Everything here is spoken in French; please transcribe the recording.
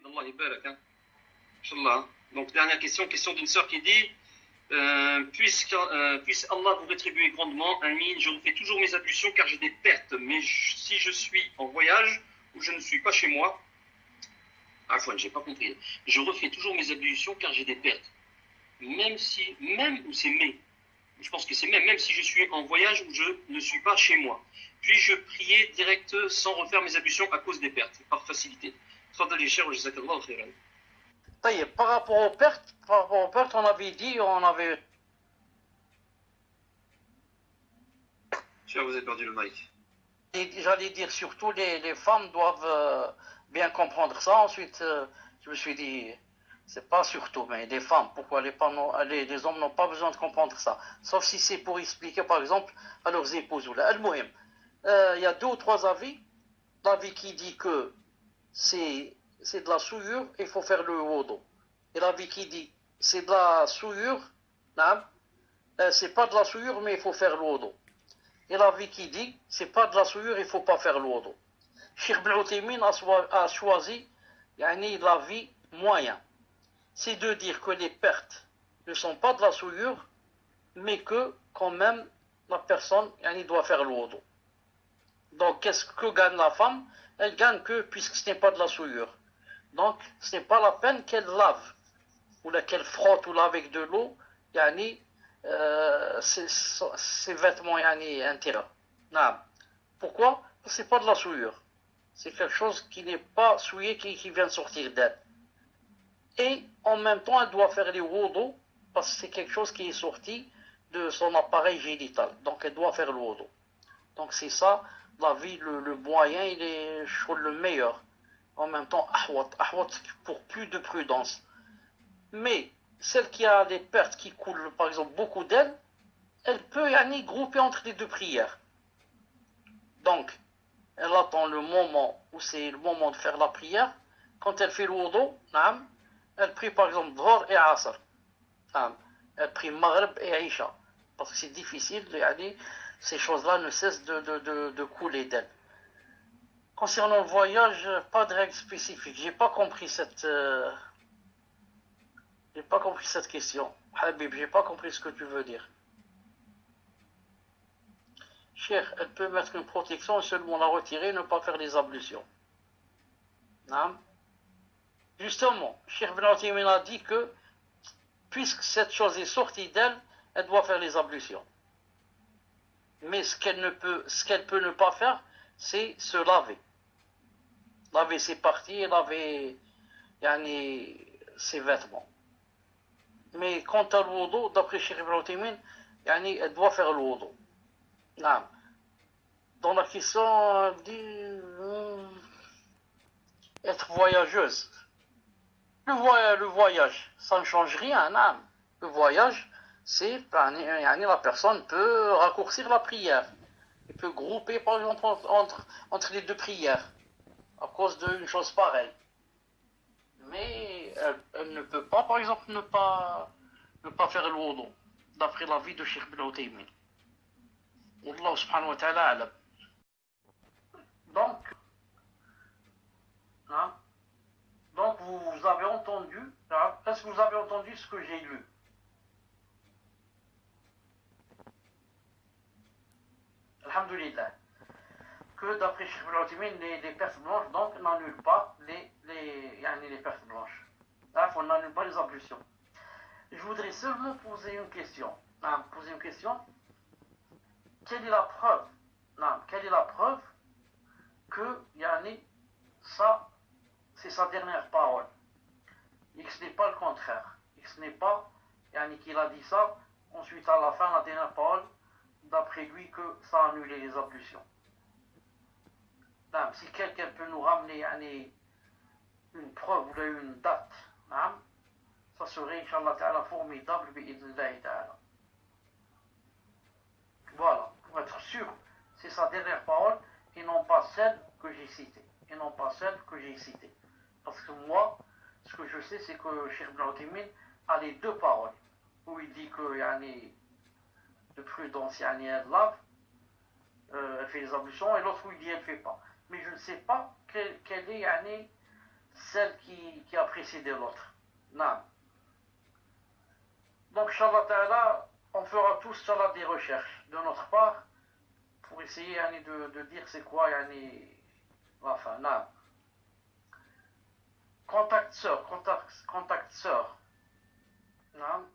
Allah barak, hein. Inch'Allah. Donc, dernière question, question d'une sœur qui dit puisse Allah vous rétribuer grandement, Amin, je refais toujours mes ablutions car j'ai des pertes, mais si je suis en voyage ou je ne suis pas chez moi, j'ai pas compris. Je refais toujours mes ablutions car j'ai des pertes. Même ou c'est mais, je pense que c'est même si je suis en voyage ou je ne suis pas chez moi. Puis-je prier direct sans refaire mes ablutions à cause des pertes, par facilité. Par rapport aux pertes, on avait dit, Vous avez perdu le mic. J'allais dire surtout les femmes doivent bien comprendre ça. Ensuite, je me suis dit, c'est pas surtout, mais les femmes, pourquoi les hommes n'ont pas besoin de comprendre ça. Sauf si c'est pour expliquer, par exemple, à leurs épouses ou là. Il y a 2 ou 3 avis. L'avis qui dit que c'est de la souillure, il faut faire le wudu. Et l'avis qui dit c'est de la souillure, c'est pas de la souillure, mais il faut faire le wudu. Et l'avis qui dit c'est pas de la souillure, il faut pas faire le wudu. Cheikh Ibn Uthaymin a choisi l'avis moyen. C'est de dire que les pertes ne sont pas de la souillure, mais que quand même la personne doit faire le wudu. Donc qu'est-ce que gagne la femme? Elle gagne que puisque ce n'est pas de la souillure. Donc ce n'est pas la peine qu'elle lave ou qu'elle frotte ou lave avec de l'eau ses vêtements intérieurs. Pourquoi? Parce que ce n'est pas de la souillure. C'est quelque chose qui n'est pas souillé, qui vient de sortir d'elle. Et en même temps, elle doit faire les wudu parce que c'est quelque chose qui est sorti de son appareil génital. Donc elle doit faire le wudu. Donc c'est ça, l'avis, le moyen, il est le meilleur. En même temps, ahwat pour plus de prudence. Mais celle qui a des pertes qui coulent, par exemple, beaucoup d'elle, elle peut grouper entre les 2 prières. Donc, elle attend le moment où c'est le moment de faire la prière. Quand elle fait le wudu, elle prie par exemple Dhuhr et Asr. Elle prie Maghrib et Isha. Parce que c'est difficile, ces choses-là ne cessent de couler d'elle. Concernant le voyage, pas de règle spécifique. J'ai pas compris cette question. Habib, j'ai pas compris ce que tu veux dire. Cheikh, elle peut mettre une protection et seulement la retirer et ne pas faire les ablutions. Justement, Cheikh Ibn Uthaymin a dit que puisque cette chose est sortie d'elle, elle doit faire les ablutions. Mais ce qu'elle peut ne pas faire, c'est se laver. Laver ses parties et laver ses vêtements. Mais quant à l'wudu, d'après Cheikh Ibn Uthaymin, elle doit faire le wudu. Dans la question, elle dit être voyageuse. Le voyage, ça ne change rien. Le voyage, c'est la personne peut raccourcir la prière. Elle peut grouper par exemple entre les 2 prières à cause d'une chose pareille. Mais elle ne peut pas, par exemple, ne pas faire le wudu, d'après l'avis de Cheikh Ibn Uthaymin. Wallah subhanahu wa ta'ala alam. Donc vous avez entendu, est-ce que vous avez entendu ce que j'ai lu? Alhamdulillah. Que d'après Cheikh Ibn Uthaymin, les pertes blanches donc n'annulent pas les pertes blanches. On n'annule pas les ablutions. Je voudrais seulement poser une question. Quelle est la preuve? Quelle est la preuve que ça, c'est sa dernière parole? Et que ce n'est pas le contraire. Et que ce n'est pas qu'il a dit ça, ensuite à la fin, la dernière parole, d'après lui, que ça a annulé les ablutions. Si quelqu'un peut nous ramener une preuve ou une date, ça serait, Inch'Allah ta'ala, formidable, bi'idnillahi ta'ala. Voilà, pour être sûr, c'est sa dernière parole et non pas celle que j'ai citée. Parce que moi, ce que je sais, c'est que Cheikh Ibn Uthaymin a les 2 paroles, où il dit que de prudence, elle lave, elle fait les ablutions, et l'autre où il dit elle ne fait pas. Mais je ne sais pas quelle est celle qui a précédé l'autre. Non. Donc, Inch'Allah Ta'ala, on fera tous Inch'Allah, des recherches de notre part pour essayer yani, de dire c'est quoi yani, enfin, non. Contact sœur. Non.